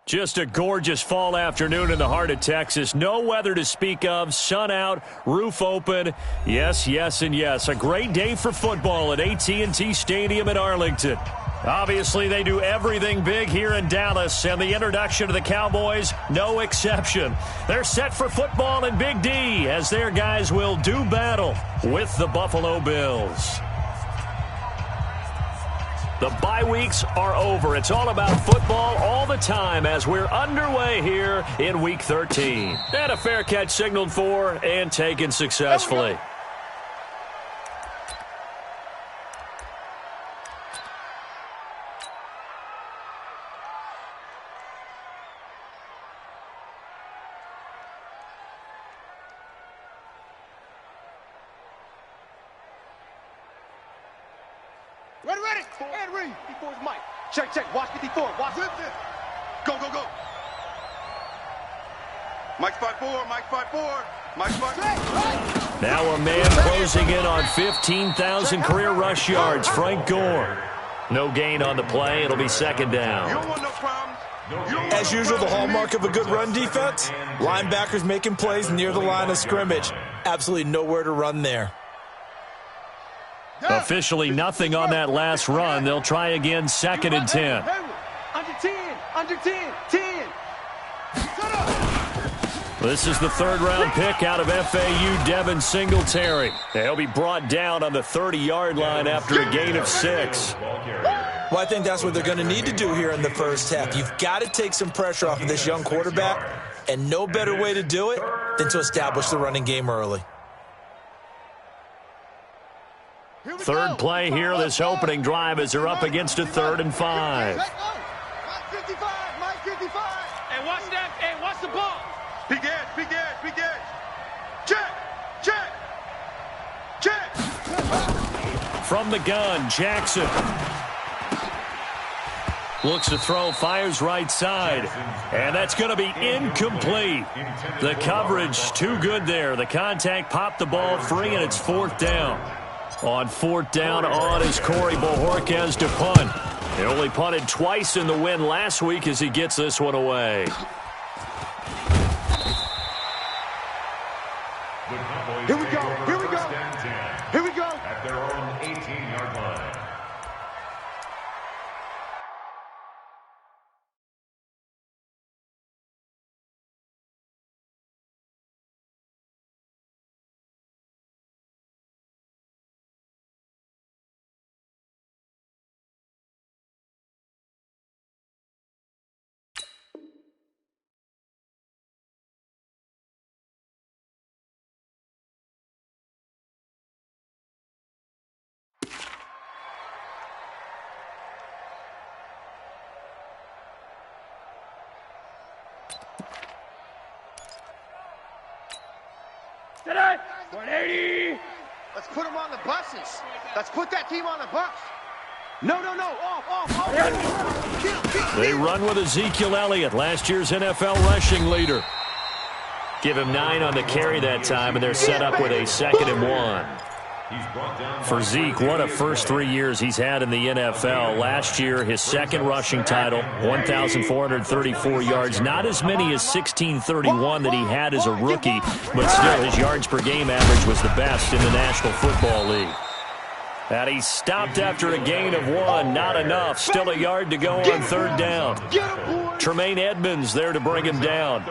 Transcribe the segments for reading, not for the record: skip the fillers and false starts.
Just a gorgeous fall afternoon in the heart of Texas. No weather to speak of. Sun out, roof open. Yes, yes, and yes. A great day for football at AT&T Stadium in Arlington. Obviously, they do everything big here in Dallas, and the introduction of the Cowboys, no exception. They're set for football in Big D as their guys will do battle with the Buffalo Bills. The bye weeks are over. It's all about football all the time as we're underway here in Week 13. And a fair catch signaled for and taken successfully. Ready. And read. 54's Mike. Check. Watch 54. Watch it. Go. Mike's 5-4. Mike's 5-4. Mike's 5-4. Now a man closing in on 15,000 career rush yards. Frank Gore. No gain on the play. It'll be second down. You don't want no problems. As usual, the hallmark of a good run defense, linebackers making plays near the line of scrimmage. Absolutely nowhere to run there. Officially nothing on that last run. They'll try again, second and 10. Under 10. 10. This is the third-round pick out of FAU, Devin Singletary. He'll be brought down on the 30-yard line after a gain of 6. Well, I think that's what they're going to need to do here in the first half. You've got to take some pressure off of this young quarterback, and no better way to do it than to establish the running game early. Third play here, this opening drive as they're up against a 3rd and 5. Mike 55. And watch that. And watch the ball. Big edge. Check. From the gun, Jackson. Looks to throw, fires right side. And that's going to be incomplete. The coverage too good there. The contact popped the ball free, and it's 4th down. On 4th down, on is Corey Bojorquez to punt. He only punted twice in the win last week as he gets this one away. Here we go. At their own 18-yard line. Today, 180. Let's put them on the buses. Let's put that team on the bus. No. Off. They run with Ezekiel Elliott, last year's NFL rushing leader. Give him 9 on the carry that time, and they're set up with a 2nd and 1. For Zeke, what a first 3 years he's had in the NFL. Last year, his 2nd rushing title, 1,434 yards. Not as many as 1,631 that he had as a rookie, but still his yards per game average was the best in the National Football League. And he stopped after a gain of 1. Not enough. Still a yard to go on 3rd down. Tremaine Edmonds there to bring him down.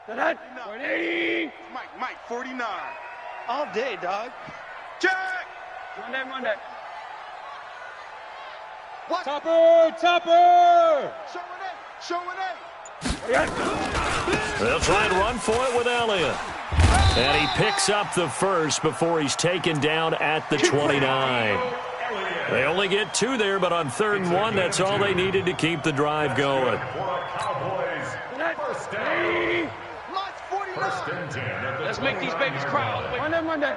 Today, 180. Mike 49. All day, dog. Check. Monday. What? Topper! Show it. They'll try and run for it with Elliott. And he picks up the first before he's taken down at the 29. They only get 2 there, but on 3rd and 1, that's all they needed to keep the drive going. Let's make these babies cry. Monday.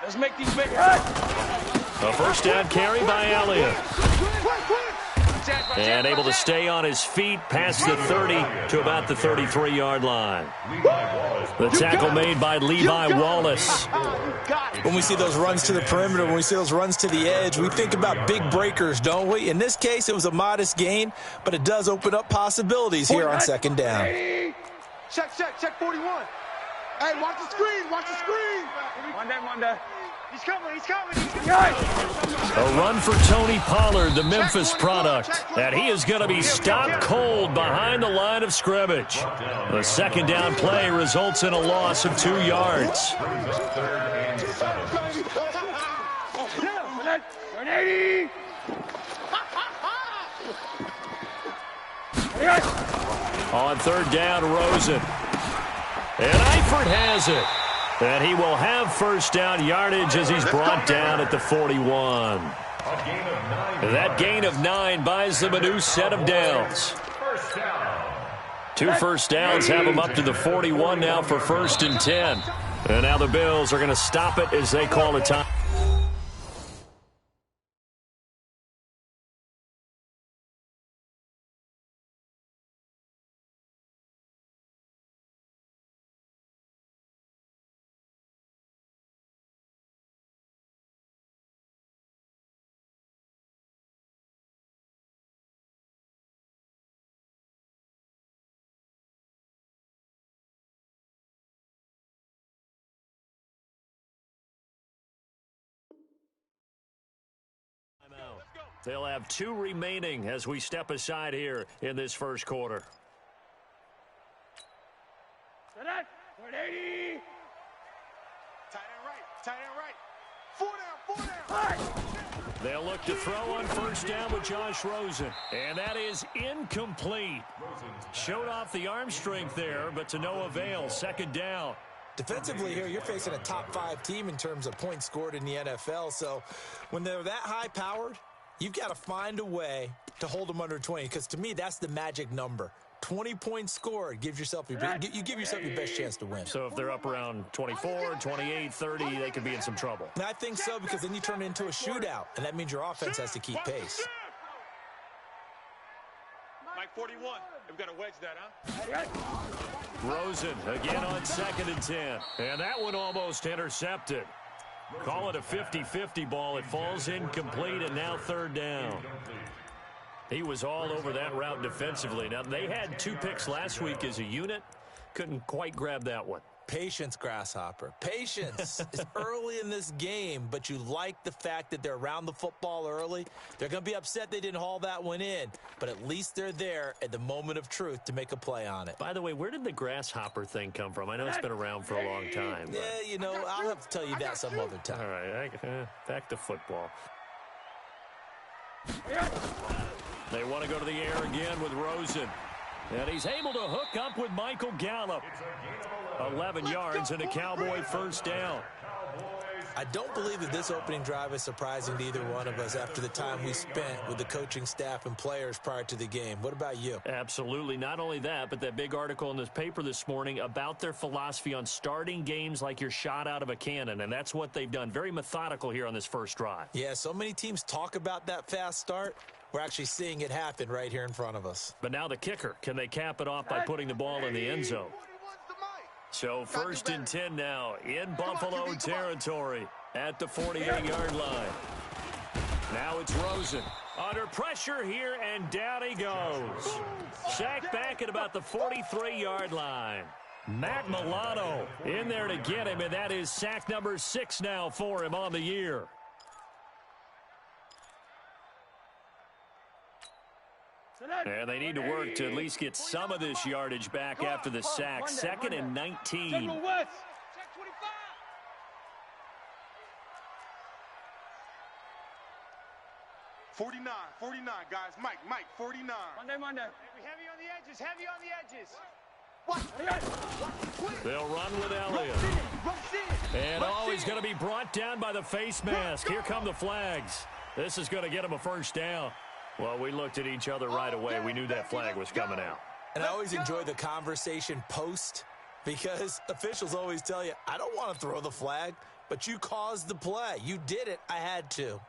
Let's make these babies. A first down carry by Elliott. And able to stay on his feet past the 30 to about the 33-yard line. The tackle made by Levi Wallace. When we see those runs to the perimeter, when we see those runs to the edge, we think about big breakers, don't we? In this case, it was a modest gain, but it does open up possibilities here on second down. Check 41. Hey, watch the screen, watch the screen. One day. He's coming. A run for Tony Pollard, the Memphis product. And he is going to be stopped cold behind the line of scrimmage. The second down play results in a loss of 2 yards. On third down, Rosen. And Eifert has it. And he will have first down yardage as he's brought down at the 41. That gain of 9 buys them a new set of downs. 2 first downs have them up to the 41 now for 1st and 10. And now the Bills are going to stop it as they call a time. They'll have 2 remaining as we step aside here in this first quarter. Tight end right. 4 down. They'll look to throw on first down with Josh Rosen. And that is incomplete. Showed off the arm strength there, but to no avail. Second down. Defensively here, you're facing a top 5 team in terms of points scored in the NFL. So when they're that high-powered, you've got to find a way to hold them under 20, because to me, that's the magic number. 20 points scored gives yourself you give yourself your best chance to win. So if they're up around 24, 28, 30, they could be in some trouble. And I think so, because then you turn it into a shootout, and that means your offense has to keep pace. Mike 41. We've got to wedge that, huh? Rosen again on 2nd and 10. And that one almost intercepted. Call it a 50-50 ball. It falls incomplete, and now 3rd down. He was all over that route defensively. Now, they had 2 picks last week as a unit. Couldn't quite grab that one. Patience, Grasshopper. Patience. It's early in this game, but you like the fact that they're around the football early. They're going to be upset they didn't haul that one in, but at least they're there at the moment of truth to make a play on it. By the way, where did the grasshopper thing come from? I know it's been around for a long time. Yeah, you know, I'll have to tell you that some other time. All right, back to football. They want to go to the air again with Rosen. And he's able to hook up with Michael Gallup. 11 yards and a Cowboy first down. I don't believe that this opening drive is surprising to either one of us after the time we spent with the coaching staff and players prior to the game. What about you? Absolutely. Not only that, but that big article in this paper this morning about their philosophy on starting games like you're shot out of a cannon, and that's what they've done. Very methodical here on this first drive. Yeah, so many teams talk about that fast start. We're actually seeing it happen right here in front of us. But now the kicker. Can they cap it off by putting the ball in the end zone? So 1st and 10 now in Buffalo territory at the 48-yard line. Now it's Rosen. Under pressure here, and down he goes. Sacked back at about the 43-yard line. Matt Milano in there to get him, and that is sack number 6 now for him on the year. And they need to work to at least get some of this yardage back after the sack. 2nd and 19. 49, guys. Mike, 49. Monday. Heavy on the edges. What? They'll run with Elliott. And he's going to be brought down by the face mask. Here come the flags. This is going to get him a first down. Well, we looked at each other right away. We knew that flag was coming out. And I always enjoy the conversation post, because officials always tell you, I don't want to throw the flag, but you caused the play. You did it. I had to.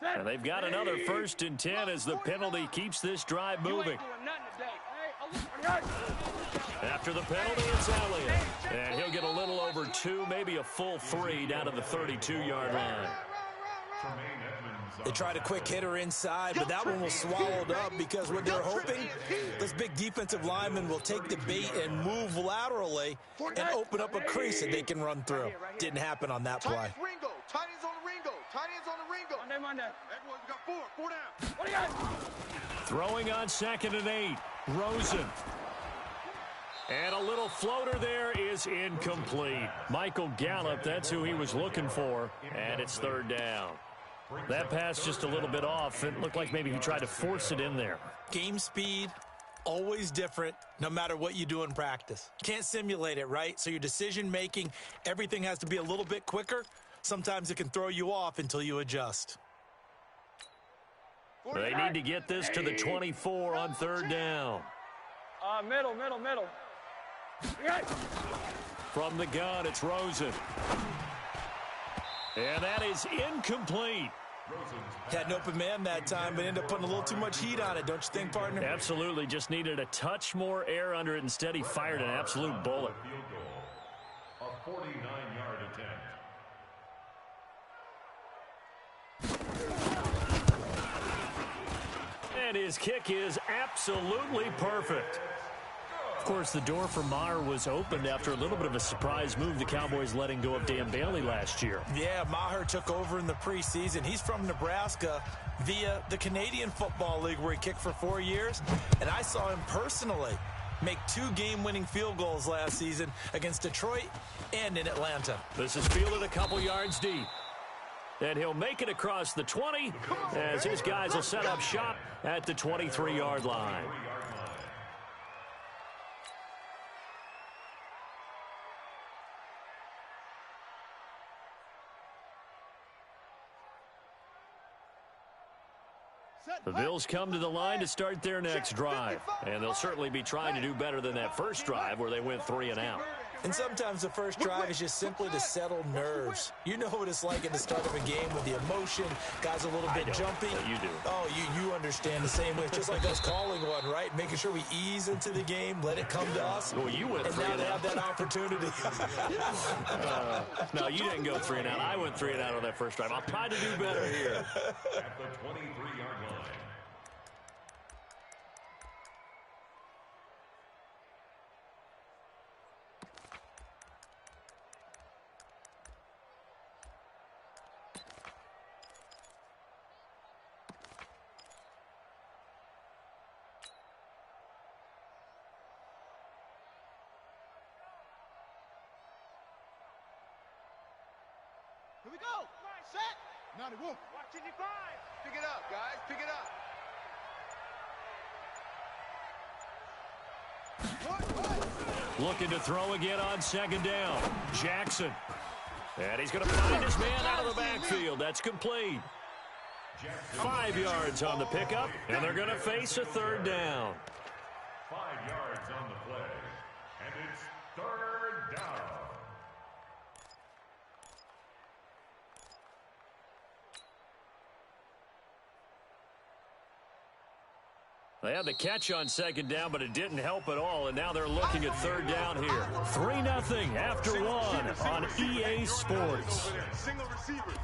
And they've got another 1st and 10 as the penalty keeps this drive moving. After the penalty, it's Elliott. And he'll get a little over 2, maybe a full 3 down to the 32-yard line. They tried a quick hitter inside, but that one was swallowed up because what they're hoping, this big defensive lineman will take the bait and move laterally and open up a crease that they can run through. Didn't happen on that play. Tight ends on the Ringo. Tight ends on the Ringo. Monday. Everyone's got 4 down. What do you got? Throwing on 2nd and 8. Rosen. And a little floater there is incomplete. Michael Gallup, that's who he was looking for, and it's 3rd down. That pass just a little bit off. It looked like maybe he tried to force it in there. Game speed, always different, no matter what you do in practice. Can't simulate it, right? So your decision-making, everything has to be a little bit quicker. Sometimes it can throw you off until you adjust. They need to get this to the 24 on 3rd down. Middle. From the gun, it's Rosen. And that is incomplete. Had an open man that time, but ended up putting a little too much heat on it, don't you think, partner? Absolutely. Just needed a touch more air under it. Instead, he fired an absolute bullet. A 49-yard attempt. And his kick is absolutely perfect. Of course, the door for Maher was opened after a little bit of a surprise move, the Cowboys letting go of Dan Bailey last year. Yeah, Maher took over in the preseason. He's from Nebraska via the Canadian Football League where he kicked for 4 years. And I saw him personally make 2 game-winning field goals last season against Detroit and in Atlanta. This is fielded a couple yards deep. And he'll make it across the 20 as his guys will set up shop at the 23-yard line. The Bills come to the line to start their next drive, and they'll certainly be trying to do better than that first drive where they went 3 and out. And sometimes the first drive is just simply to settle nerves. You know what it's like at the start of a game with the emotion, guys a little bit jumpy. You do. Oh, you understand the same way. It's just like us calling one, right? Making sure we ease into the game, let it come to us. Well, you went and 3 now and they out. have that opportunity. No, you didn't go 3 and out. I went 3 and out on that first drive. I'll try to do better here. At the 23-yard line. Here we go. Set. Now they won't. Watching you 5. Pick it up, guys. Pick it up. Looking to throw again on 2nd down. Jackson. And he's going to find his man out of the backfield. That's complete. 5 yards on the pickup, and they're going to face a 3rd down. 5 yards on the play, and it's 3rd down. They had the catch on 2nd down, but it didn't help at all, and now they're looking at 3rd down here. 3-0 after 1 on EA Sports. Single receiver.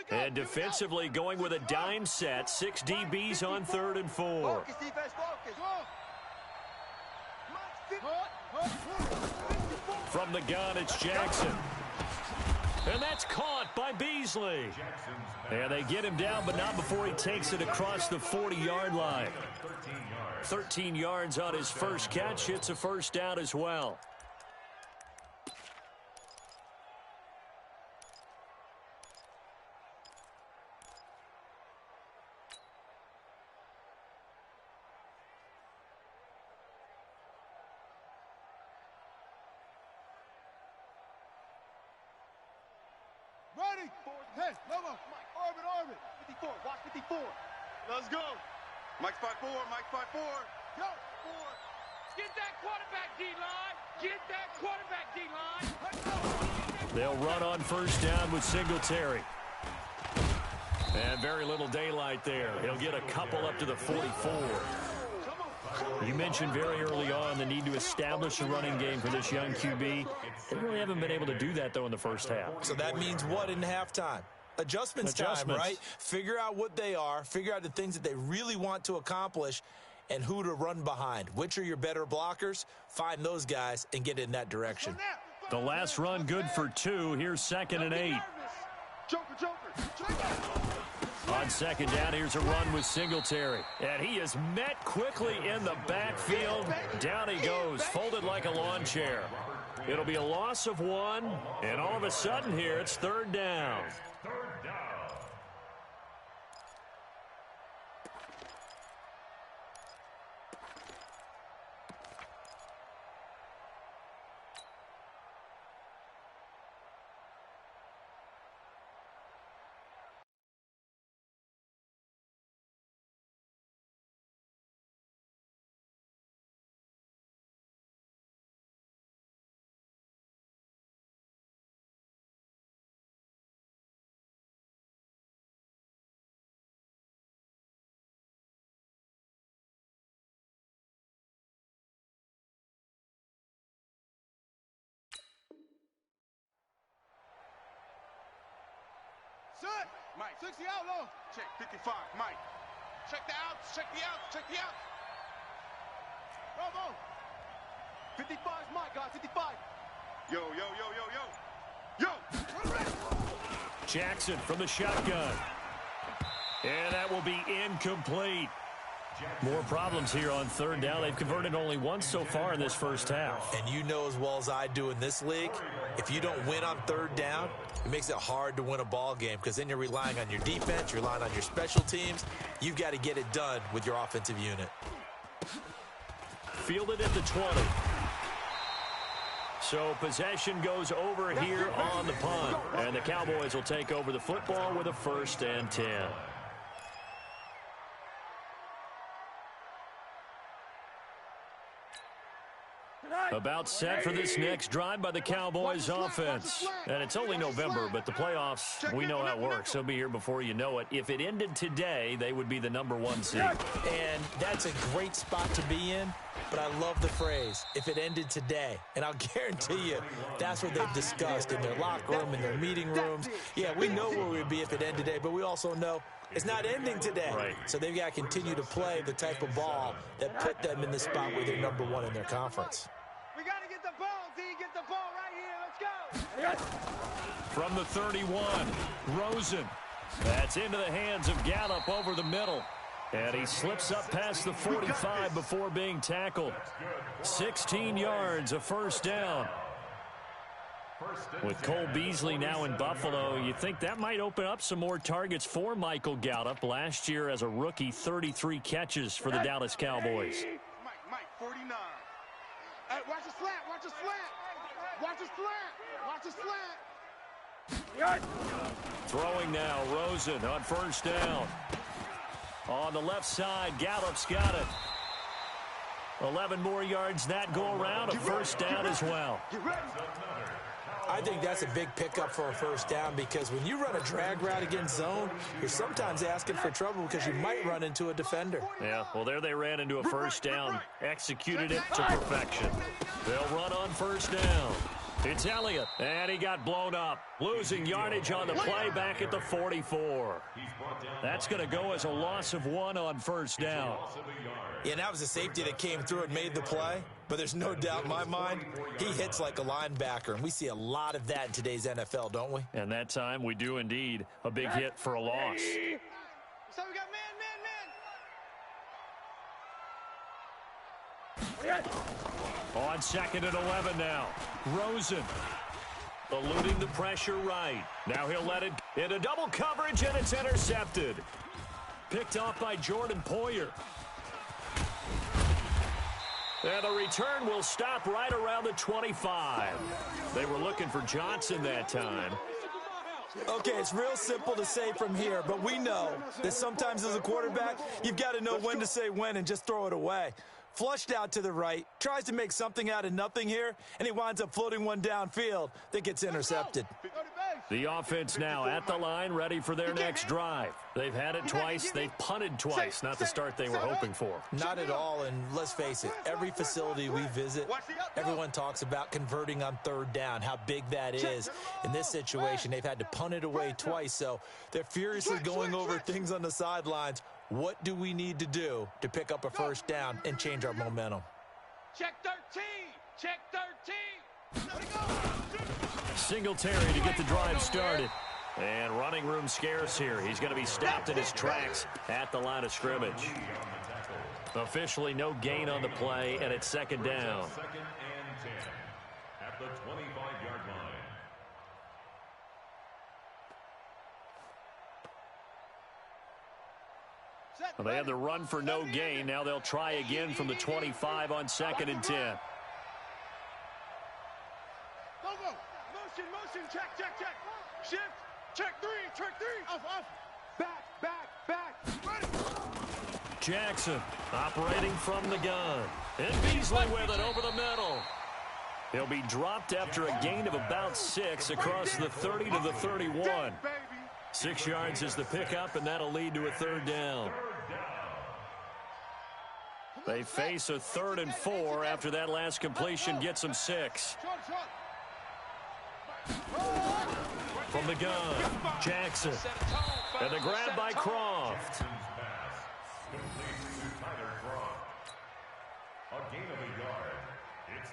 And defensively going with a dime set. 6 DBs on 3rd and 4. Focus, defense, focus. From the gun, it's Jackson. And that's caught by Beasley. And they get him down, but not before he takes it across the 40-yard line. 13 yards on his first catch. It's a first down as well. Ready? Hey, Lobo. Orbit. 54. Watch 54. Let's go. Mike's 5-4. Mike's 5-4. Go. 4. Get that quarterback, D-line. Get that quarterback, D-line. They'll run on first down with Singletary. And very little daylight there. He'll get a couple up to the 44. You mentioned very early on the need to establish a running game for this young QB. They really haven't been able to do that, though, in the first half. So that means what in halftime? Adjustments time, right? Figure out what they are, figure out the things that they really want to accomplish, and who to run behind. Which are your better blockers? Find those guys and get in that direction. The last run good for 2. Here's 2nd and 8. Joker. On second down, here's a run with Singletary. And he is met quickly in the backfield. Down he goes, folded like a lawn chair. It'll be a loss of 1, and all of a sudden here, it's 3rd down. Set. Mike. 60 out low. Check. 55. Mike. Check the outs. Check the outs. Check the outs. Bravo. 55 is Mike, guys. 55. Yo. Jackson from the shotgun. And that will be incomplete. More problems here on 3rd down. They've converted only once so far in this first half. And you know as well as I do in this league, if you don't win on 3rd down, it makes it hard to win a ball game because then you're relying on your defense, you're relying on your special teams. You've got to get it done with your offensive unit. Fielded at the 20. So possession goes over here on the punt. And the Cowboys will take over the football with a 1st and 10. About set for this next drive by the Cowboys offense. And it's only November, but the playoffs, we know how it works. They'll be here before you know it. If it ended today, they would be the #1 seed. And that's a great spot to be in, but I love the phrase, if it ended today. And I'll guarantee you, that's what they've discussed in their locker room, in their meeting rooms. Yeah, we know where we'd be if it ended today, but we also know it's not ending today. Right. So they've got to continue to play the type of ball that put them in the spot where they're #1 in their conference. We got to get the ball, D. Get the ball right here. Let's go. From the 31, Rosen. That's into the hands of Gallup over the middle. And he slips up past the 45 before being tackled. 16 yards, a 1st down. With Cole Beasley now in Buffalo, you think that might open up some more targets for Michael Gallup. Last year as a rookie, 33 catches for the Dallas Cowboys. Mike, 49. Hey, watch the slant. Watch the slant. Watch the slant. Watch the slant. Throwing now, Rosen on 1st down. On the left side, Gallup's got it. 11 more yards that go around, a 1st down as well. I think that's a big pickup for a 1st down because when you run a drag route against zone, you're sometimes asking for trouble because you might run into a defender. Yeah, well, there they ran into a 1st down, executed it to perfection. They'll run on 1st down. It's Elliott, and he got blown up. Losing yardage on the play back at the 44. That's going to go as a loss of 1 on first down. Yeah, that was a safety that came through and made the play, but there's no doubt in my mind he hits like a linebacker, and we see a lot of that in today's NFL, don't we? And that time we do indeed. A big hit for a loss. So we got man. On 2nd and 11 now. Rosen eluding the pressure right. Now he'll let it into double coverage, and it's intercepted. Picked off by Jordan Poyer. And the return will stop right around the 25. They were looking for Johnson that time. Okay, it's real simple to say from here, but we know that sometimes as a quarterback, you've got to know when to say when and just throw it away. Flushed out to the right, tries to make something out of nothing here, and he winds up floating one downfield that gets intercepted. The offense now at the line, ready for their next drive. They've had it twice. They've punted twice. Not the start they were hoping for. Not at all, and let's face it, every facility we visit, everyone talks about converting on 3rd down, how big that is. In this situation, they've had to punt it away twice, so they're furiously going over things on the sidelines. What do we need to do to pick up a first down and change our momentum? Check 13. Check 13. Singletary to get the drive started. And running room scarce here. He's going to be stopped in his tracks at the line of scrimmage. Officially no gain on the play, and it's 2nd down. 2nd and 10 at the 25-yard line. Well, they had the run for no gain. Now they'll try again from the 25 on 2nd and 10. Go. Motion. Check. Shift. Check 3. Off. Back. Ready. Jackson operating from the gun. And Beasley with it over the middle. He'll be dropped after a gain of about 6 across the 30 to the 31. 6 yards is the pickup, and that'll lead to a 3rd down. They face a 3rd and 4 after that last completion gets them 6. From the gun, Jackson. And the grab by Croft.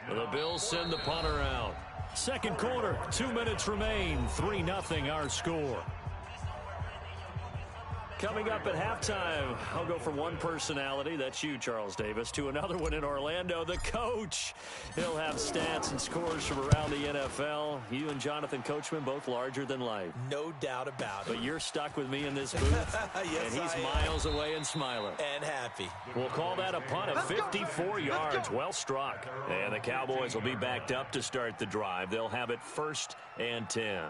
The Bills send the punter out. 2nd quarter, 2 minutes remain. 3-0 our score. Coming up at halftime, I'll go from one personality, that's you, Charles Davis, to another one in Orlando, the coach. He'll have stats and scores from around the NFL. You and Jonathan Coachman, both larger than life. No doubt about it. But you're stuck with me in this booth, yes, and he's miles away and smiling. And happy. We'll call that a punt of 54 yards. Well struck. And the Cowboys will be backed up to start the drive. They'll have it 1st and 10.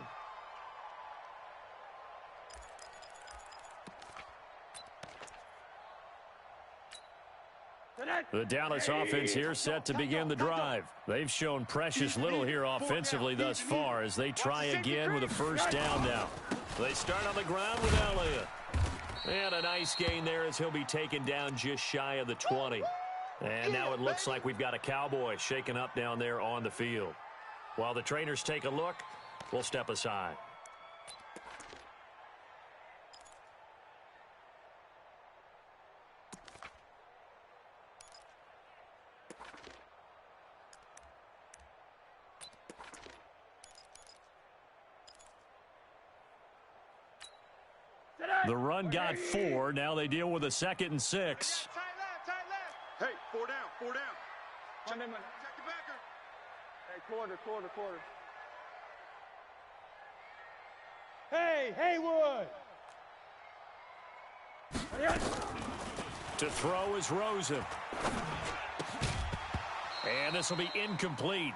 The Dallas offense here set to begin the drive. They've shown precious little here offensively thus far as they try again with a 1st down now. They start on the ground with Elliott. And a nice gain there as he'll be taken down just shy of the 20. And now it looks like we've got a Cowboy shaken up down there on the field. While the trainers take a look, we'll step aside. The run got 4. Now they deal with a 2nd and 6. Tight left. Hey, 4 down. Check the backer. Hey, quarter. Hey, Haywood. To throw is Rosen. And this will be incomplete.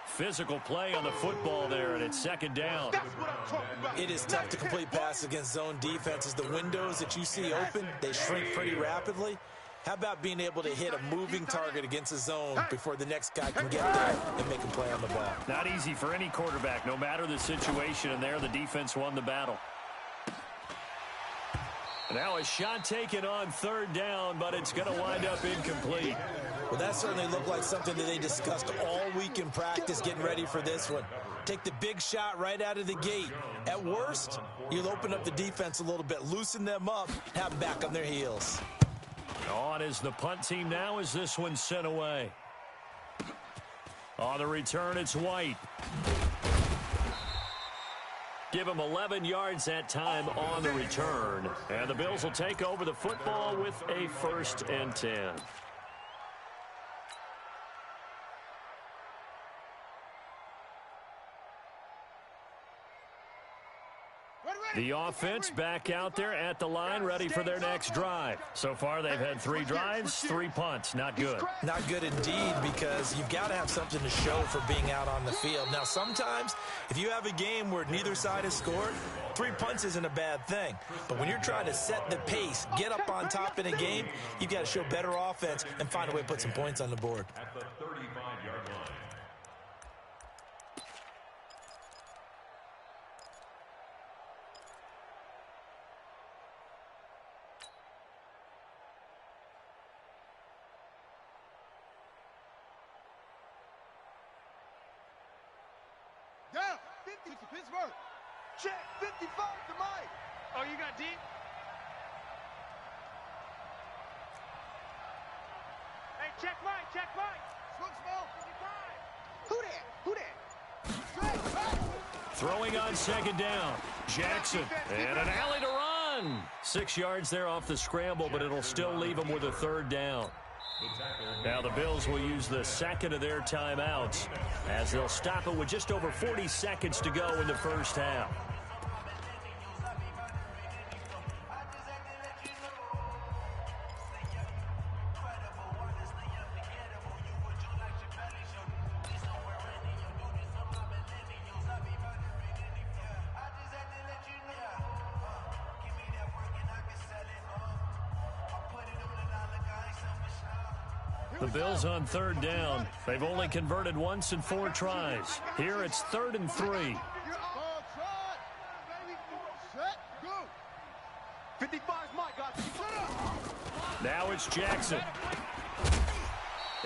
Physical play on the football there, and it's 2nd down. That's what I'm talking about. It is tough to complete passes against zone defenses. The windows that you see open, they shrink pretty rapidly. How about being able to hit a moving target against a zone before the next guy can get there and make a play on the ball? Not easy for any quarterback, no matter the situation, and there the defense won the battle. Now a shot taken on 3rd down, but it's going to wind up incomplete. Well, that certainly looked like something that they discussed all week in practice getting ready for this one. Take the big shot right out of the gate. At worst, you'll open up the defense a little bit, loosen them up, have them back on their heels. On is the punt team now as this one's sent away. On the return, it's White. Give him 11 yards that time on the return. And the Bills will take over the football with a 1st and 10. The offense back out there at the line, ready for their next drive. So far, they've had 3 drives, 3 punts. Not good. Not good indeed, because you've got to have something to show for being out on the field. Now, sometimes, if you have a game where neither side has scored, 3 punts isn't a bad thing. But when you're trying to set the pace, get up on top in a game, you've got to show better offense and find a way to put some points on the board. At the 35-yard line. Down, 50 to Pittsburgh. Check, 55 to Mike. Oh, you got deep? Hey, check Mike, check Mike. Smoke, smoke. 55. Who that? Who that? Straight back. Throwing on 2nd down. Jackson. And an alley to run. 6 yards there off the scramble, but it'll still leave him with a 3rd down. Now the Bills will use the 2nd of their timeouts as they'll stop it with just over 40 seconds to go in the first half. The Bills on 3rd down. They've only converted once in 4 tries. Here it's 3rd and 3. Ball tried. Baby. Set. Go. 55's Mike. Got you. Set up. Now it's Jackson.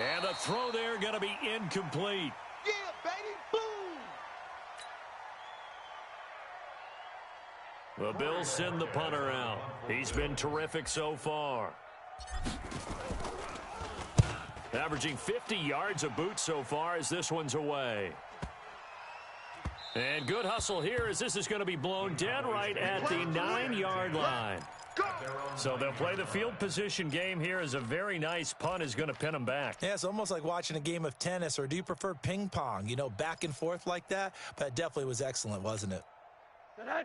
And the throw there going to be incomplete. Yeah, baby. Boom. The Bills send the punter out. He's been terrific so far. Averaging 50 yards a boot so far as this one's away. And good hustle here as this is going to be blown dead right at the 9-yard line. So they'll play the field position game here as a very nice punt is going to pin them back. Yeah, it's almost like watching a game of tennis, or do you prefer ping pong? You know, back and forth like that? But it definitely was excellent, wasn't it?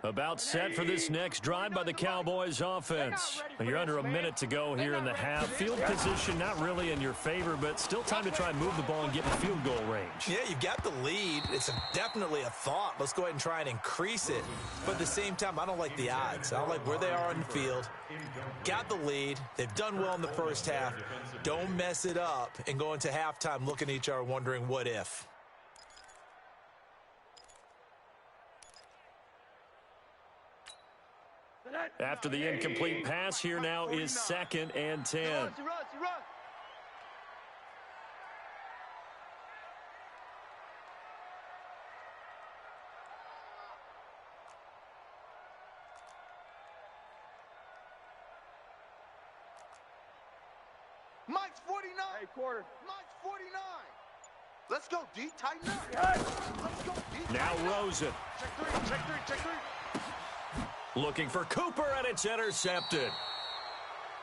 About set for this next drive by the Cowboys offense. You're under a minute to go here in the half. Field position not really in your favor, but still time to try and move the ball and get in field goal range. Yeah, you've got the lead. It's definitely a thought. Let's go ahead and try and increase it. But at the same time, I don't like the odds. I don't like where they are on the field. Got the lead. They've done well in the first half. Don't mess it up and go into halftime looking at each other wondering what if. After the incomplete pass, here now is 2nd and 10. He runs. Mike's 49. Hey, quarter. Mike's 49. Let's go, D. Tighten up. Let's go, D. Now Rosen. Check three. Looking for Cooper, and it's intercepted.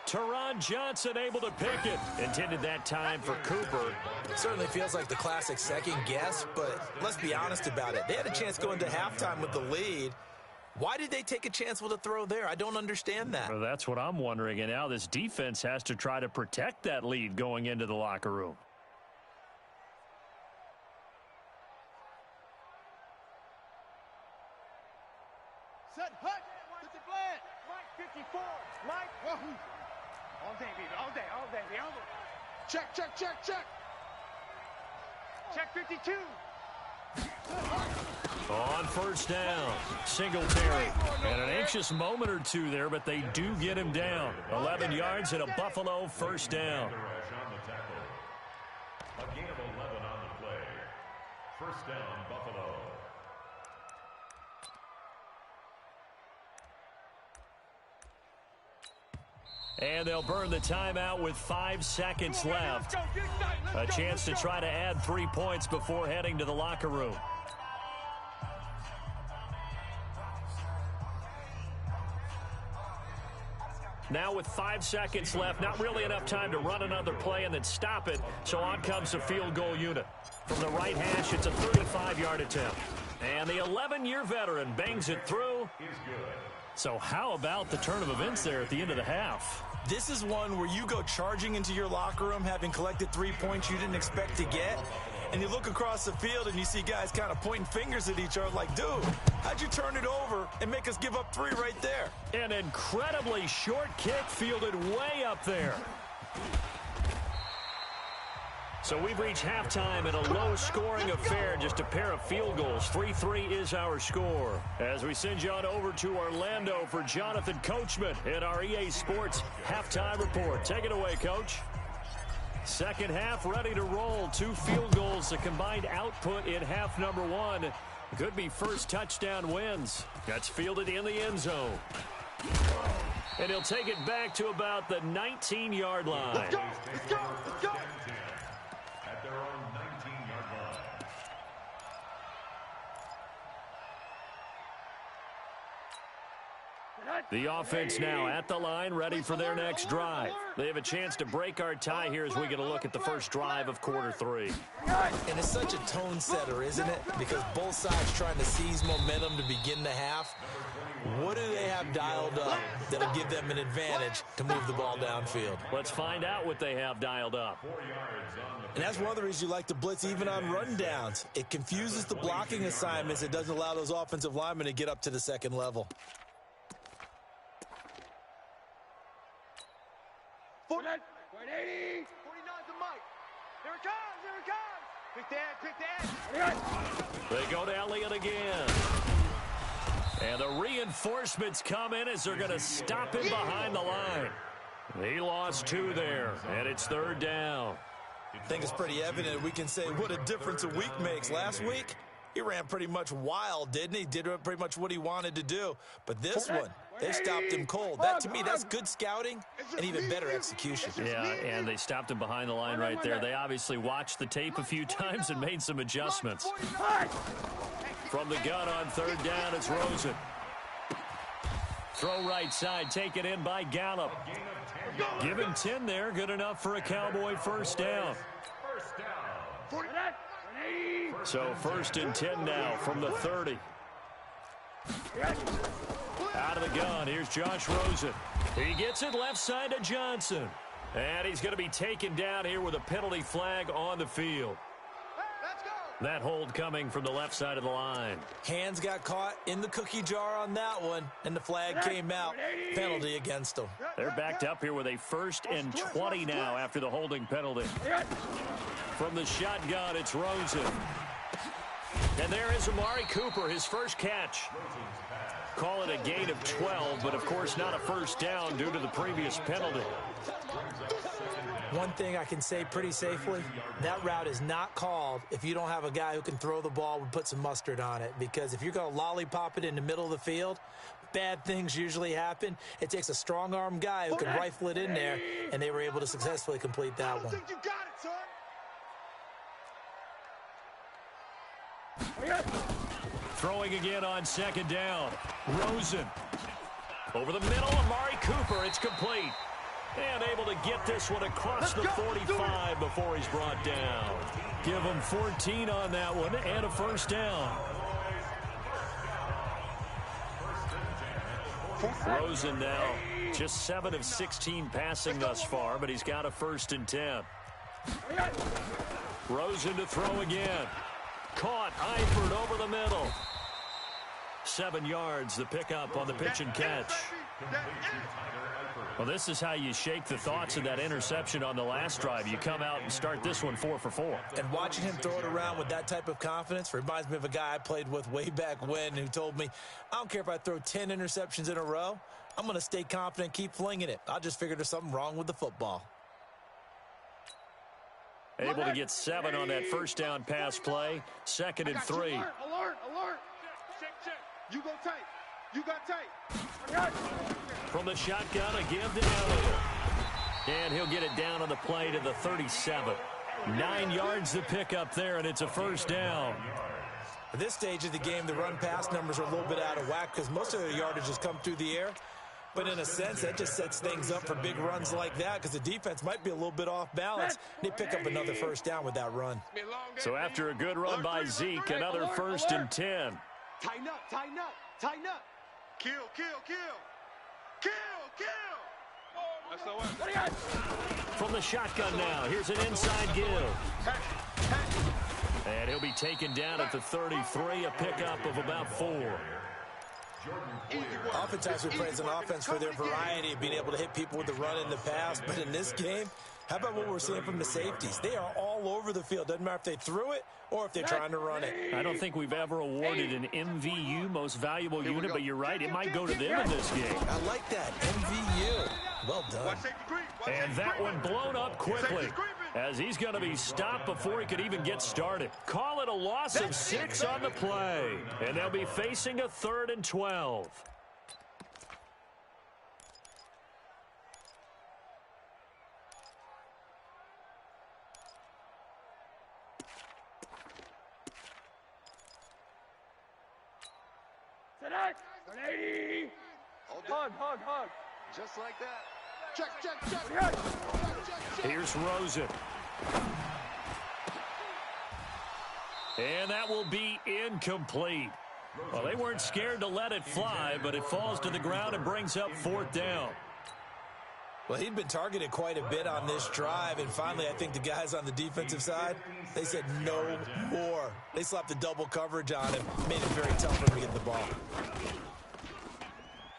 Teron Johnson able to pick it. Intended that time for Cooper. It certainly feels like the classic second guess, but let's be honest about it. They had a chance going to halftime with the lead. Why did they take a chance with a throw there? I don't understand that. Well, that's what I'm wondering. And now this defense has to try to protect that lead going into the locker room. Set, hut. Get the flag. Mike 54. Mike. Wahoo. All day, baby. All day. Check. Check 52. On 1st down, Singletary. And an anxious moment or two there, but they do get him down. 11 yards and a Buffalo 1st down. First down, Buffalo. And they'll burn the timeout with 5 seconds left. A chance to try to add 3 points before heading to the locker room. Now with 5 seconds left, not really enough time to run another play and then stop it, so on comes the field goal unit. From the right hash, it's a 35-yard attempt. And the 11-year veteran bangs it through. So how about the turn of events there at the end of the half? This is one where you go charging into your locker room having collected 3 points you didn't expect to get, and you look across the field and you see guys kind of pointing fingers at each other like, dude, how'd you turn it over and make us give up 3 right there? An incredibly short kick fielded way up there. So we've reached halftime in a low-scoring affair, just a pair of field goals. 3-3 is our score. As we send you on over to Orlando for Jonathan Coachman in our EA Sports Halftime Report. Take it away, Coach. Second half ready to roll. 2 field goals, the combined output in half number 1. Could be first touchdown wins. That's fielded in the end zone. And he'll take it back to about the 19-yard line. Let's go! Let's go! Let's go! At their own 19-yard line. The offense now at the line, ready for their next drive. They have a chance to break our tie here as we get a look at the first drive of quarter 3. And it's such a tone setter, isn't it? Because both sides trying to seize momentum to begin the half. What do they have dialed up that'll give them an advantage to move the ball downfield? Let's find out what they have dialed up. And that's one of the reasons you like to blitz even on rundowns. It confuses the blocking assignments. It doesn't allow those offensive linemen to get up to the second level. 49's the mic. Here it comes, here it comes. Pick that. They go to Elliott again. And the reinforcements come in as they're going to stop him behind the line. He lost 2 there, and it's third down. I think it's pretty evident we can say what a difference a week makes. Last week, he ran pretty much wild, didn't he? Did pretty much what he wanted to do. But this one, they stopped him cold. That, to me, that's good scouting and even better execution. Yeah, and they stopped him behind the line right there. They obviously watched the tape a few times and made some adjustments. From the gun on third down, it's Rosen. Throw right side, taken in by Gallup. Give him 10 there, good enough for a Cowboy first down. So first and 10 now from the 30. Out of the gun, here's Josh Rosen. He gets it left side to Johnson. And he's going to be taken down here with a penalty flag on the field. That hold coming from the left side of the line. Hands got caught in the cookie jar on that one, and the flag came out. Penalty against them. They're backed up here with a 1st and 20 now after the holding penalty. From the shotgun, it's Rosen. And there is Amari Cooper, his first catch. Call it a gain of 12, but of course not a first down due to the previous penalty. One thing I can say pretty safely, that route is not called if you don't have a guy who can throw the ball and put some mustard on it. Because if you're going to lollipop it in the middle of the field, bad things usually happen. It takes a strong-arm guy who can rifle it in there, and they were able to successfully complete that one. I think you got it, son. Throwing again on second down. Rosen. Over the middle, Amari Cooper. It's complete. And able to get this one across the 45 before he's brought down. Give him 14 on that one and a first down. Rosen now just 7 of 16 passing thus far, but he's got a 1st and 10. Rosen to throw again. Caught, Eifert over the middle. 7 yards, the pickup on the pitch and catch. Well, this is how you shake the thoughts of that interception on the last drive. You come out and start this one 4 for 4. And watching him throw it around with that type of confidence reminds me of a guy I played with way back when who told me, I don't care if I throw 10 interceptions in a row. I'm going to stay confident, keep flinging it. I just figured there's something wrong with the football. Able to get 7 on that first down pass play. 2nd and 3. Alert. Check. You go tight. You got tight. From the shotgun, a give to Elliott. And he'll get it down on the play to the 37. 9 yards to pick up there, and it's a first down. At this stage of the game, the run-pass numbers are a little bit out of whack because most of their yardage has come through the air. But in a sense, that just sets things up for big runs like that because the defense might be a little bit off balance. They pick up another first down with that run. So after a good run by Zeke, another 1st and 10. Tighten up. Kill. That's the one. From the shotgun now, here's an inside give. And he'll be taken down at the 33, a pickup of about 4. Oftentimes we praise an offense for their variety of being able to hit people with the run in the pass. But in this game, how about what we're seeing from the safeties? They are all over the field. Doesn't matter if they threw it or if they're trying to run it. I don't think we've ever awarded an MVU, most valuable unit, but you're right, it might go to them in this game. I like that. MVU. Well done. And that one blown up quickly as he's going to be stopped before he could even get started. Call it a loss of 6 on the play. And they'll be facing a 3rd and 12. Hug. Just like that. Check. Here's Rosen. And that will be incomplete. Well, they weren't scared to let it fly, but it falls to the ground and brings up 4th down. Well, he'd been targeted quite a bit on this drive, and finally I think the guys on the defensive side, they said no more. They slapped the double coverage on him, made it very tough for him to get the ball.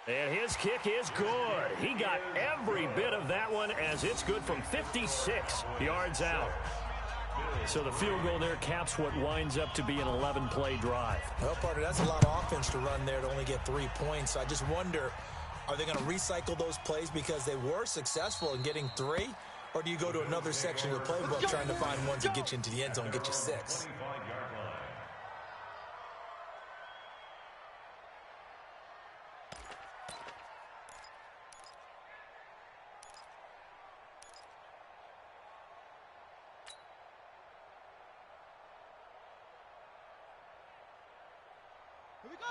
And his kick is good. He got every bit of that one as it's good from 56 yards out. So the field goal there caps what winds up to be an 11-play drive. Well, partner, that's a lot of offense to run there to only get 3 points. So I just wonder, are they going to recycle those plays because they were successful in getting 3? Or do you go to another section of the playbook trying to find ones that get you into the end zone and get you 6?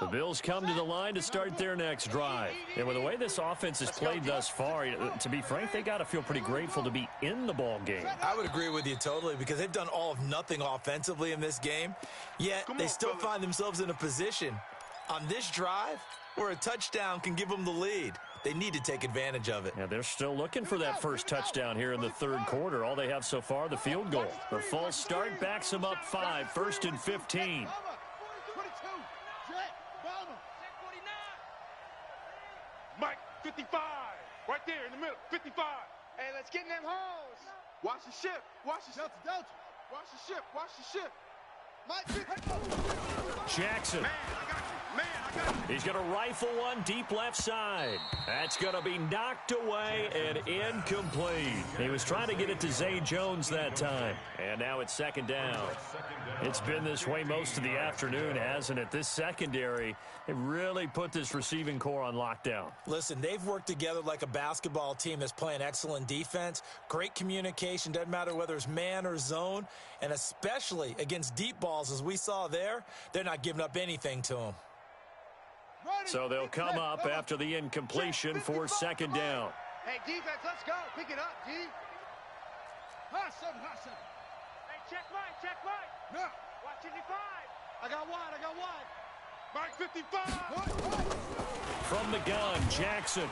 The Bills come to the line to start their next drive. And with the way this offense has played thus far, to be frank, they got to feel pretty grateful to be in the ball game. I would agree with you totally because they've done all of nothing offensively in this game, yet they still find themselves in a position on this drive where a touchdown can give them the lead. They need to take advantage of it. Yeah, they're still looking for that first touchdown here in the 3rd quarter. All they have so far, the field goal. The false start backs them up 5, 1st and 15. Mike, 55. Right there in the middle. 55. Hey, let's get in them holes. Watch the ship. Delta. Watch the ship. Mike, Jackson. Man, I got you. He's going to rifle one deep left side. That's going to be knocked away and incomplete. He was trying to get it to Zay Jones that time. And now it's 2nd down. It's been this way most of the afternoon, hasn't it? This secondary, it really put this receiving core on lockdown. Listen, they've worked together like a basketball team that's playing excellent defense. Great communication, doesn't matter whether it's man or zone. And especially against deep balls, as we saw there, they're not giving up anything to them. So they'll come up after the incompletion for 2nd down. Hey, defense, let's go. Pick it up, G. Hot seven. Hey, check right. No. Watch 55. I got wide. Mike, 55. From the gun, Jackson.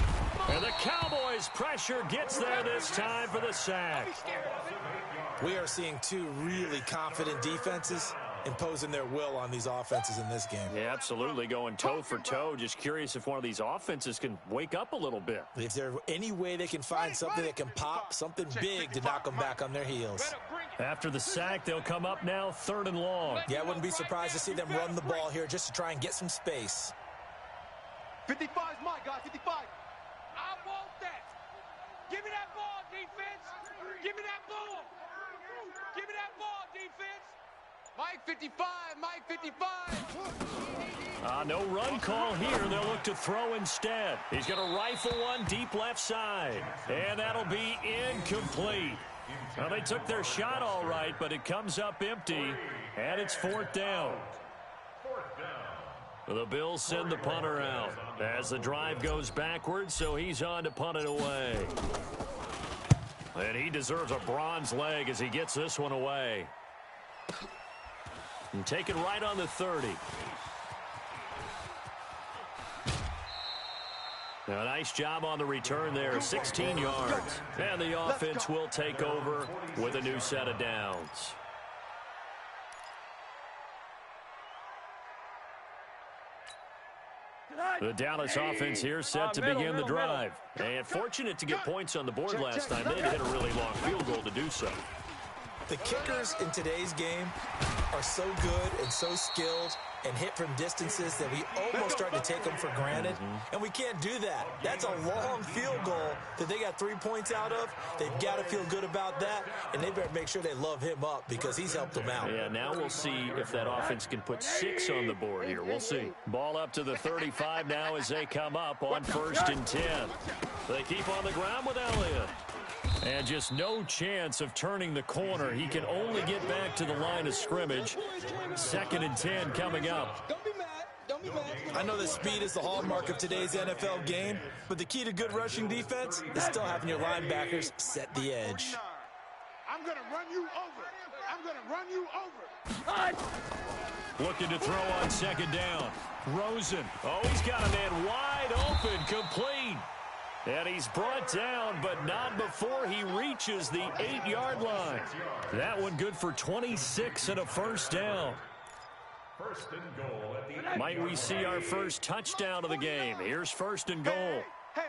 And the Cowboys' pressure gets there this time for the sack. We are seeing 2 really confident defenses imposing their will on these offenses in this game. Yeah, absolutely, going toe for toe. Just curious if one of these offenses can wake up a little bit. If there's any way they can find something that can pop, something big to knock them back on their heels. After the sack, they'll come up now 3rd and long. Yeah, I wouldn't be surprised to see them run the ball here just to try and get some space. 55 is my guy, 55. I want that. Give me that ball, defense. Give me that ball. Give me that ball, defense. Mike 55, Mike 55. No run call here. They'll look to throw instead. He's going to rifle one deep left side. And that'll be incomplete. Well, they took their shot all right, but it comes up empty. And it's 4th down. The Bills send the punter out as the drive goes backwards, so he's on to punt it away. And he deserves a bronze leg as he gets this one away. And take it right on the 30. Now, nice job on the return there, 16 yards. And the offense will take over with a new set of downs. The Dallas offense here set to begin the drive. And fortunate to get points on the board last time. They had to hit a really long field goal to do so. The kickers in today's game are so good and so skilled and hit from distances that we almost start to take them for granted. And we can't do that. That's a long field goal that they got 3 points out of. They've got to feel good about that, and they better make sure they love him up because he's helped them out. Yeah, now we'll see if that offense can put 6 on the board here. We'll see. Ball up to the 35 now as they come up on 1st and 10. They keep on the ground with Elliott. And just no chance of turning the corner. He can only get back to the line of scrimmage. 2nd and 10 coming up. Don't be mad. Don't be mad. I know that speed is the hallmark of today's NFL game, but the key to good rushing defense is still having your linebackers set the edge. I'm going to run you over. I'm going to run you over. Looking to throw on 2nd down. Rosen. Oh, he's got a man wide open, complete. And he's brought down, but not before he reaches the 8-yard line. That one good for 26 and a 1st down. First and goal at the Might we see our first touchdown of the game? Here's 1st and goal. Hey.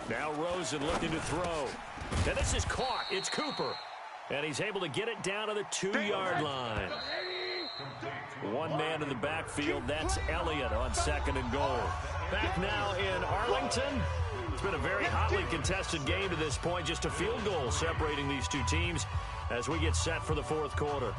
Now Rosen looking to throw. And this is caught. It's Cooper. And he's able to get it down to the 2-yard line. One man in the backfield. That's Elliott on 2nd and goal. Back now in Arlington. It's been a very hotly contested game to this point. Just a field goal separating these two teams as we get set for the 4th quarter.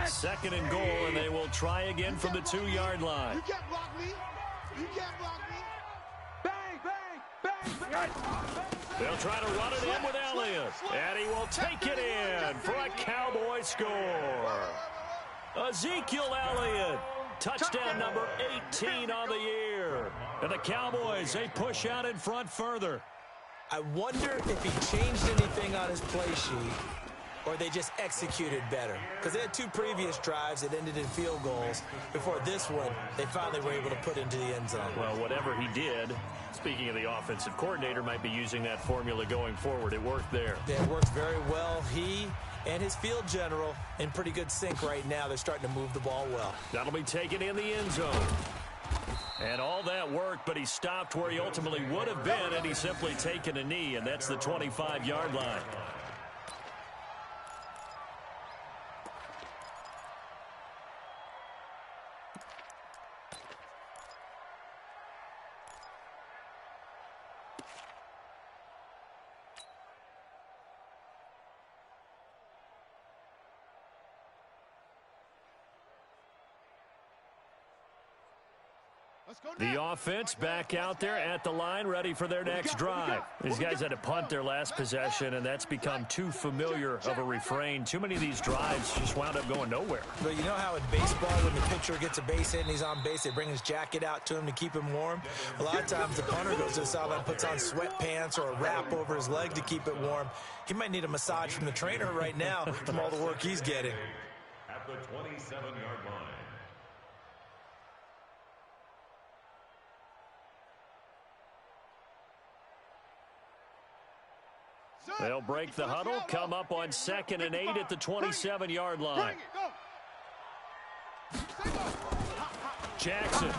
Second and goal, and they will try again from the 2-yard line. You can't block me. You can't block me. Bang, bang, bang, bang. They'll try to run it in with Elliott, and he will take it in for a Cowboy score. Ezekiel Elliott, touchdown number 18 on the year. And the Cowboys, they push out in front further. I wonder if he changed anything on his play sheet or they just executed better. Because they had 2 previous drives that ended in field goals. Before this one, they finally were able to put into the end zone. Well, whatever he did, speaking of the offensive coordinator, might be using that formula going forward. It worked there. It worked very well. He and his field general in pretty good sync right now. They're starting to move the ball well. That'll be taken in the end zone. And all that worked, but he stopped where he ultimately would have been, and he's simply taken a knee, and that's the 25-yard line. The offense back out there at the line, ready for their next drive. These guys had to punt their last possession, and that's become too familiar of a refrain. Too many of these drives just wound up going nowhere. But you know how in baseball, when the pitcher gets a base hit and he's on base, they bring his jacket out to him to keep him warm? A lot of times the punter goes to the sideline, puts on sweatpants or a wrap over his leg to keep it warm. He might need a massage from the trainer right now from all the work he's getting. at the 27-yard line. They'll break the huddle, come up on 2nd and 8 at the 27-yard line. Jackson.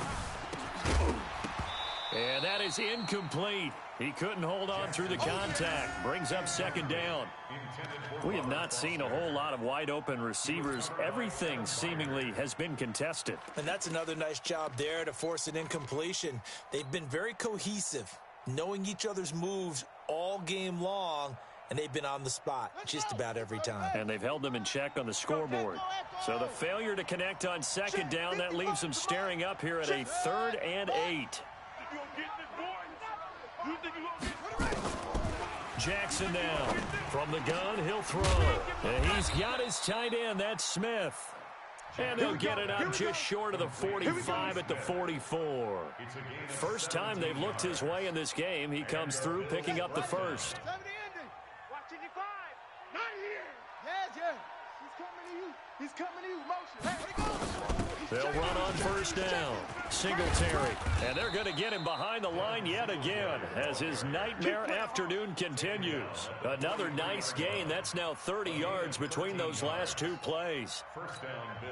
And that is is incomplete. He couldn't hold on through the contact. Brings up second down. We have not seen a whole lot of wide-open receivers. Everything seemingly has been contested. And that's another nice job there to force an incompletion. They've been very cohesive, knowing each other's moves all game long, and they've been on the spot just about every time. And they've held them in check on the scoreboard. So the failure to connect on second down, that leaves them staring up here at a 3rd and 8. Jackson now. From the gun, he'll throw. And he's got his tight end. That's Smith. And they'll get it up just short of the 45 at the 44. First time they've looked his way in this game. He comes through picking up the first. Watch 55. Not here. Yeah. He's coming to you. Motion. Hey, They'll run on first down. Singletary. And they're going to get him behind the line yet again as his nightmare afternoon continues. Another nice gain. That's now 30 yards between those last two plays. First down, Bills.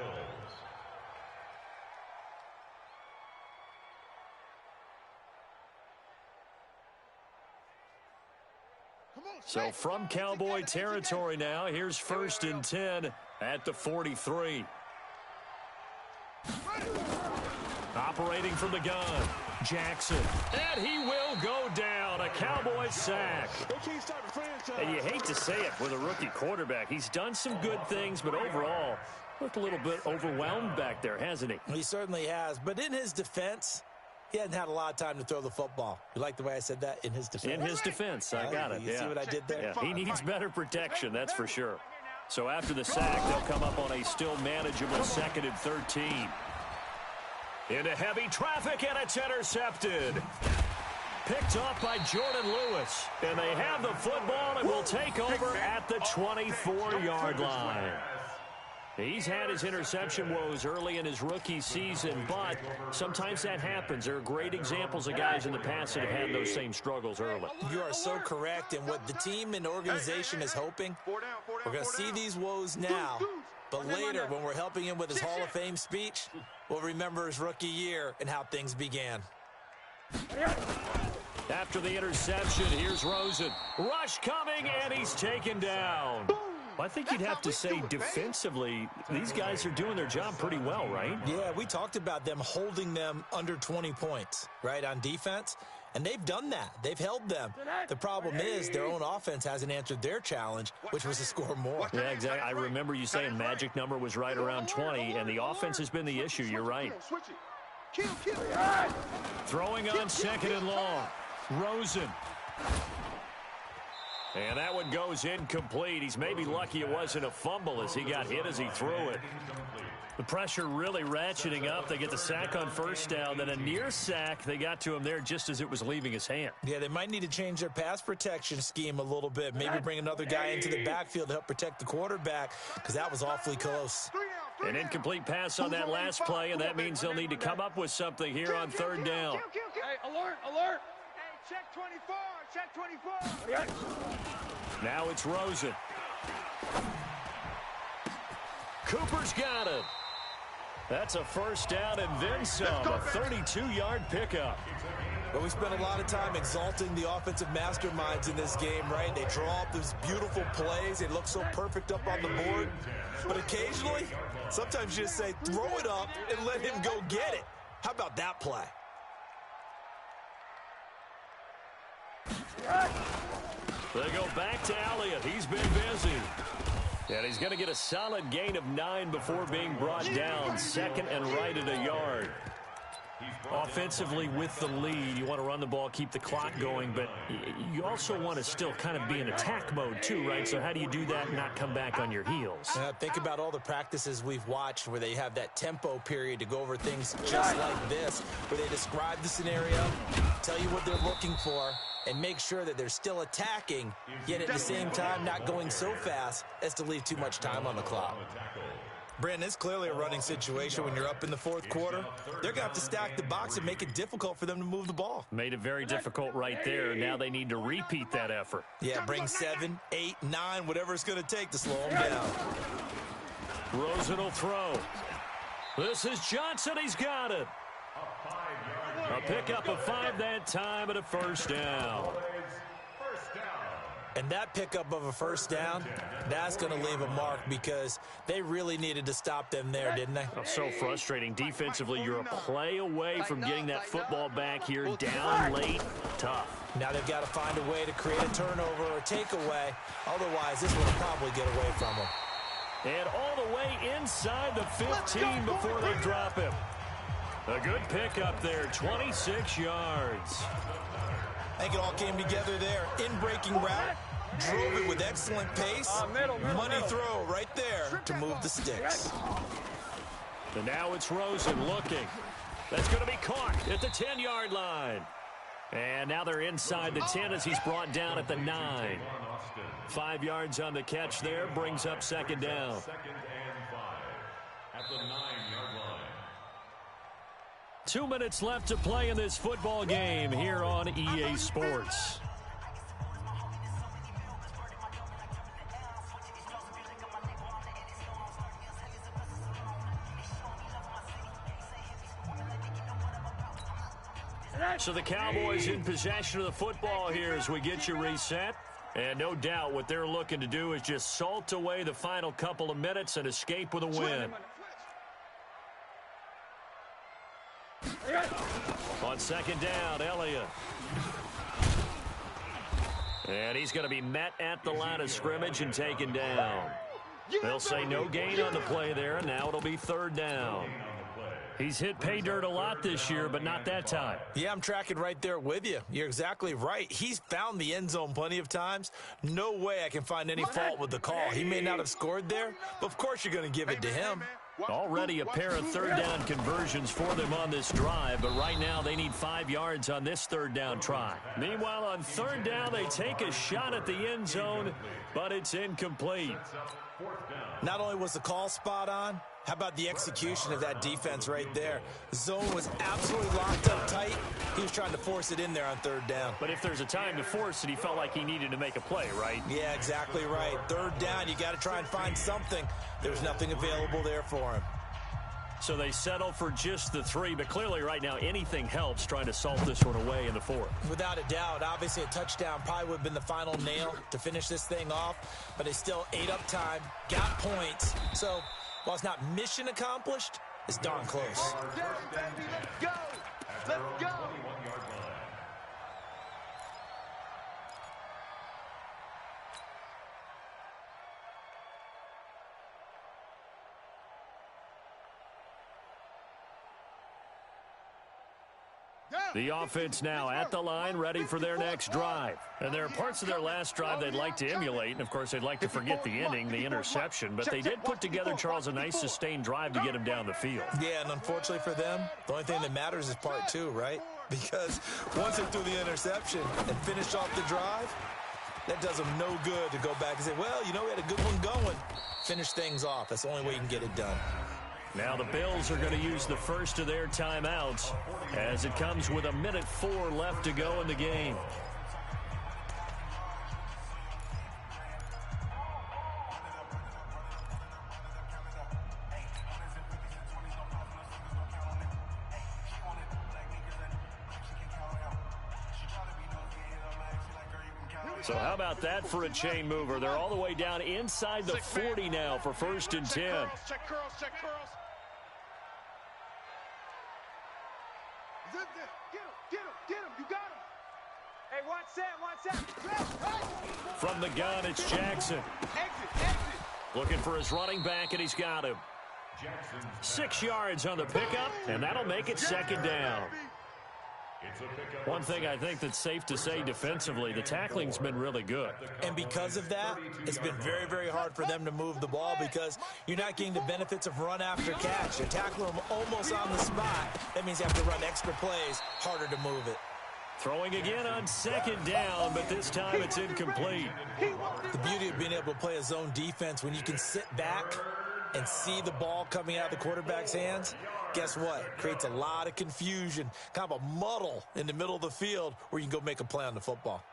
So from Cowboy territory now, here's 1st and 10 at the 43. Operating from the gun, Jackson. And he will go down. A Cowboy sack. And you hate to say it with a rookie quarterback. He's done some good things, but overall, looked a little bit overwhelmed back there, hasn't he? He certainly has. But in his defense, he hasn't had a lot of time to throw the football. You like the way I said that? In his defense? In his defense. I got it. You see what I did there? Yeah, he needs better protection, that's for sure. So after the sack, they'll come up on a still manageable 2nd and 13. Into heavy traffic, and it's intercepted. Picked off by Jordan Lewis. And they have the football and will take over at the 24-yard line. He's had his interception woes early in his rookie season, but sometimes that happens. There are great examples of guys in the past that have had those same struggles early. You are so correct, and what the team and organization is hoping, we're going to see these woes now, but later when we're helping him with his Hall of Fame speech, we'll remember his rookie year and how things began. After the interception, here's Rosen. Rush coming, and he's taken down. I think you'd have to say defensively, these guys are doing their job pretty well, right? Yeah, we talked about them holding them under 20 points, right, on defense. And they've done that. They've held them. The problem is their own offense hasn't answered their challenge, which was to score more. Yeah, exactly. I remember you saying magic number was right around 20, and the offense has been the issue. You're right. Throwing on 2nd and long. Rosen. And that one goes incomplete. He's maybe lucky it wasn't a fumble as he got hit as he threw it. The pressure really ratcheting up. They get the sack on first down, then a near sack. They got to him there just as it was leaving his hand. Yeah, they might need to change their pass protection scheme a little bit. Maybe bring another guy into the backfield to help protect the quarterback because that was awfully close. An incomplete pass on that last play, and that means they'll need to come up with something here on 3rd down. Hey, alert. Hey, check 24. Check 24. Now it's Rosen. Cooper's got it. That's a first down and then some. A 32-yard pickup. But we spent a lot of time exalting the offensive masterminds in this game, right? They draw up these beautiful plays. They look so perfect up on the board. But occasionally, sometimes you just say, throw it up and let him go get it. How about that play? They go back to Elliott. He's been busy. And he's going to get a solid gain of 9 before being brought down. 2nd and right at a yard. Offensively with the lead, you want to run the ball, keep the clock going, but you also want to still kind of be in attack mode too, right? So how do you do that and not come back on your heels? Think about all the practices we've watched where they have that tempo period to go over things just like this, where they describe the scenario, tell you what they're looking for, and make sure that they're still attacking, yet at the same time not going so fast as to leave too much time on the clock. Brandon, it's clearly a running situation when you're up in the 4th quarter. They're going to have to stack the box and make it difficult for them to move the ball. Made it very difficult right there. Now they need to repeat that effort. Yeah, bring 7, 8, 9, whatever it's going to take to slow them down. Rosen will throw. This is Johnson. He's got it. A A pickup of 5 that time and a first down. And that pickup of a first down, that's going to leave a mark because they really needed to stop them there, didn't they? Oh, so frustrating. Defensively, you're a play away from getting that football back here. Down late, tough. Now they've got to find a way to create a turnover or a takeaway. Otherwise, this one will probably get away from them. And all the way inside the 15 before they drop him. A good pickup there, 26 yards. I think it all came together there. In-breaking route, drove it with excellent pace. Money throw right there to move the sticks. And now it's Rosen looking. That's going to be caught at the 10-yard line. And now they're inside the 10 as he's brought down at the 9. 5 yards on the catch there, brings up second down. Second and 5 at the 9-yard line. 2 minutes left to play in this football game here on EA Sports. So the Cowboys in possession of the football here as we get you reset. And no doubt what they're looking to do is just salt away the final couple of minutes and escape with a win. On second down, Elliott. And he's going to be met at the line of scrimmage and taken down. They'll say no gain on the play there, and now it'll be third down. He's hit pay dirt a lot this year, but not that time. Yeah, I'm tracking right there with you. You're exactly right. He's found the end zone plenty of times. No way I can find any fault with the call. He may not have scored there, but of course you're going to give it to him. Already a pair of third down conversions for them on this drive, but right now they need 5 yards on this third down try. Meanwhile, on third down, they take a shot at the end zone, but it's incomplete. Not only was the call spot on, how about the execution of that defense right there? Zone was absolutely locked up tight. He was trying to force it in there on third down. But if there's a time to force it, he felt like he needed to make a play, right? Yeah, exactly right. Third down, you got to try and find something. There's nothing available there for him. So they settle for just the 3, but clearly right now anything helps trying to salt this one away in the 4th. Without a doubt, obviously a touchdown probably would have been the final nail to finish this thing off, but they still ate up time, got points. So while it's not mission accomplished, it's darn close. Let's go! Let's go! The offense now at the line, ready for their next drive. And there are parts of their last drive they'd like to emulate, and of course they'd like to forget the ending, the interception, but they did put together, Charles, a nice sustained drive to get him down the field. Yeah, and unfortunately for them, the only thing that matters is part 2, right? Because once they threw the interception and finished off the drive, that does them no good to go back and say, well, you know, we had a good one going. Finish things off. That's the only way you can get it done. Now the Bills are going to use the first of their timeouts as it comes with 1:04 left to go in the game. So how about that for a chain mover? They're all the way down inside the 40 now for 1st and 10. Check curls, check curls. Get him, get him, get him. You got him. Hey, watch that. From the gun, it's Jackson. Exit. Looking for his running back, and he's got him. 6 yards on the pickup, and that'll make it second down. One thing I think that's safe to say defensively, the tackling's been really good. And because of that, it's been very, very hard for them to move the ball because you're not getting the benefits of run after catch. You're tackling them almost on the spot. That means you have to run extra plays, harder to move it. Throwing again on second down, but this time it's incomplete. The beauty of being able to play a zone defense when you can sit back and see the ball coming out of the quarterback's hands, guess what? Creates a lot of confusion, kind of a muddle in the middle of the field where you can go make a play on the football.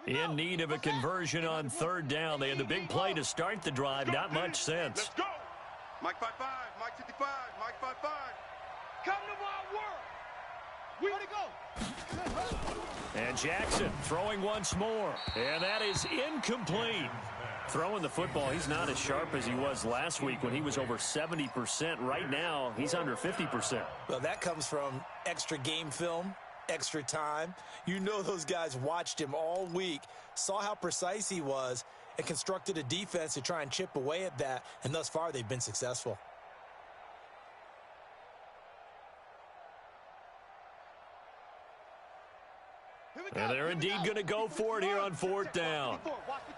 In need of a conversion on third down. They had the big play to start the drive, not much sense. Let's go. Mike 5-5, Mike 55, Mike 5-5. Come to my world. We gotta go. And Jackson throwing once more. And that is incomplete. Throwing the football, he's not as sharp as he was last week when he was over 70%. Right now, he's under 50%. Well, that comes from extra game film, extra time. You know those guys watched him all week, saw how precise he was, and constructed a defense to try and chip away at that. And thus far, they've been successful. And they're indeed going to go for it here on 4th down.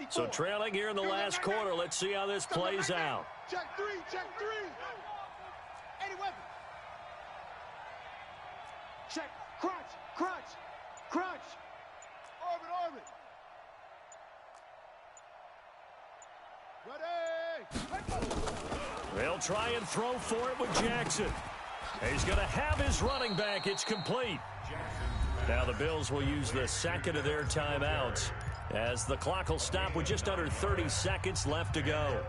So trailing here in the last quarter. Let's see how this plays out. Check three, check three. Any weapon. Check. Crunch, crunch, crunch. Orbit, orbit. Ready. They'll try and throw for it with Jackson. He's going to have his running back. It's complete. Now the Bills will use the second of their timeouts as the clock will stop with just under 30 seconds left to go.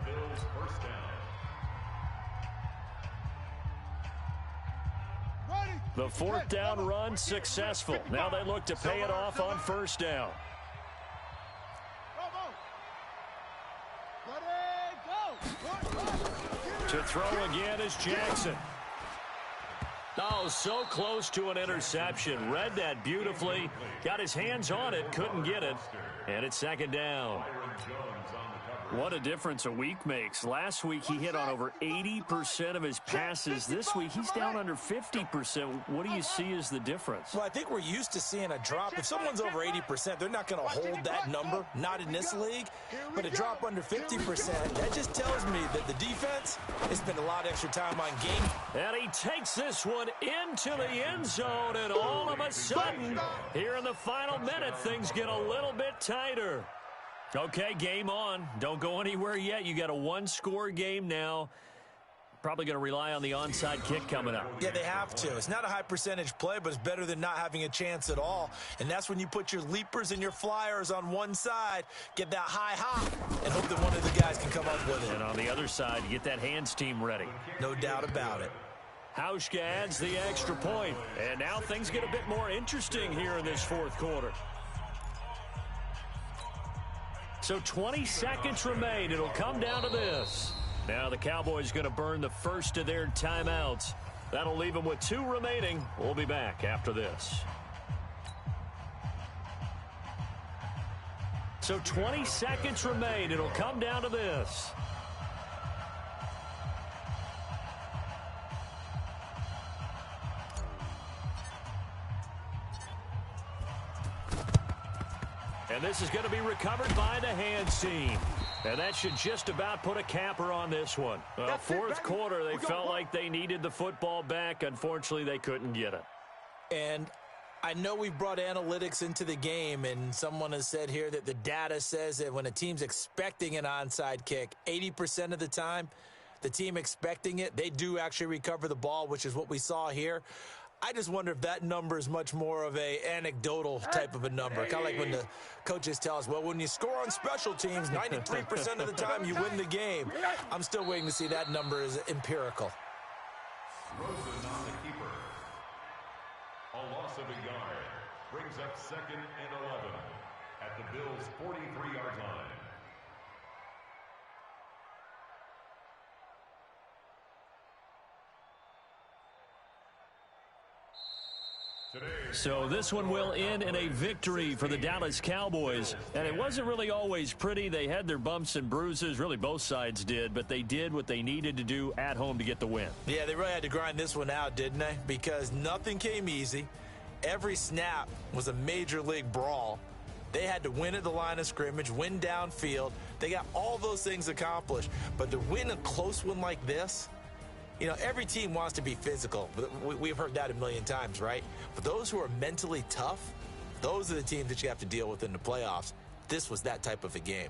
The 4th down run successful. Now they look to pay it off on 1st down. To throw again is Jackson. Oh, so close to an interception. Read that beautifully. Got his hands on it, couldn't get it. And it's 2nd down. What a difference a week makes. Last week he hit on over 80% of his passes. This week he's down under 50%. What do you see as the difference? Well, I think we're used to seeing a drop. If someone's over 80%, they're not going to hold that number, not in this league. But a drop under 50%, that just tells me that the defense has spent a lot of extra time on game. And he takes this one into the end zone, and all of a sudden, here in the final minute, things get a little bit tighter. Okay, game on. Don't go anywhere yet. You got a one-score game now. Probably going to rely on the onside kick coming up. Yeah, they have to. It's not a high-percentage play, but it's better than not having a chance at all. And that's when you put your leapers and your flyers on one side, get that high hop, and hope that one of the guys can come up with it. And on the other side, you get that hands team ready. No doubt about it. Hauschka adds the extra point. And now things get a bit more interesting here in this 4th quarter. So 20 seconds remain. It'll come down to this. Now the Cowboys going to burn the first of their timeouts. That'll leave them with 2 remaining. We'll be back after this. So 20 seconds remain. It'll come down to this. And this is going to be recovered by the hands team. And that should just about put a capper on this one. 4th quarter, they felt like they needed the football back. Unfortunately, they couldn't get it. And I know we've brought analytics into the game, and someone has said here that the data says that when a team's expecting an onside kick, 80% of the time, the team expecting it, they do actually recover the ball, which is what we saw here. I just wonder if that number is much more of a anecdotal type of a number. Kind of like when the coaches tell us, well, when you score on special teams, 93% of the time you win the game. I'm still waiting to see that number is empirical. Rosen on the keeper. A loss of a yard brings up 2nd and 11 at the Bills' 43-yard line. So this one will end in a victory for the Dallas Cowboys. And it wasn't really always pretty. They had their bumps and bruises. Really, both sides did. But they did what they needed to do at home to get the win. Yeah, they really had to grind this one out, didn't they? Because nothing came easy. Every snap was a major league brawl. They had to win at the line of scrimmage, win downfield. They got all those things accomplished. But to win a close one like this, you know, every team wants to be physical. We've heard that a million times, right? But those who are mentally tough, those are the teams that you have to deal with in the playoffs. This was that type of a game.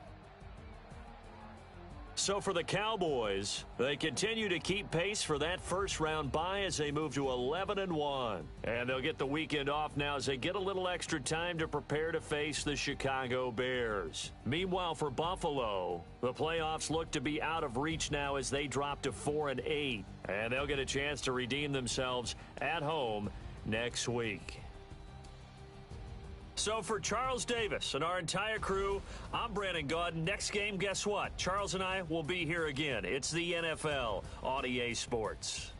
So for the Cowboys, they continue to keep pace for that first-round bye as they move to 11-1. And they'll get the weekend off now as they get a little extra time to prepare to face the Chicago Bears. Meanwhile, for Buffalo, the playoffs look to be out of reach now as they drop to 4-8. And they'll get a chance to redeem themselves at home next week. So for Charles Davis and our entire crew, I'm Brandon Gaudin. Next game, guess what? Charles and I will be here again. It's the NFL on EA Sports.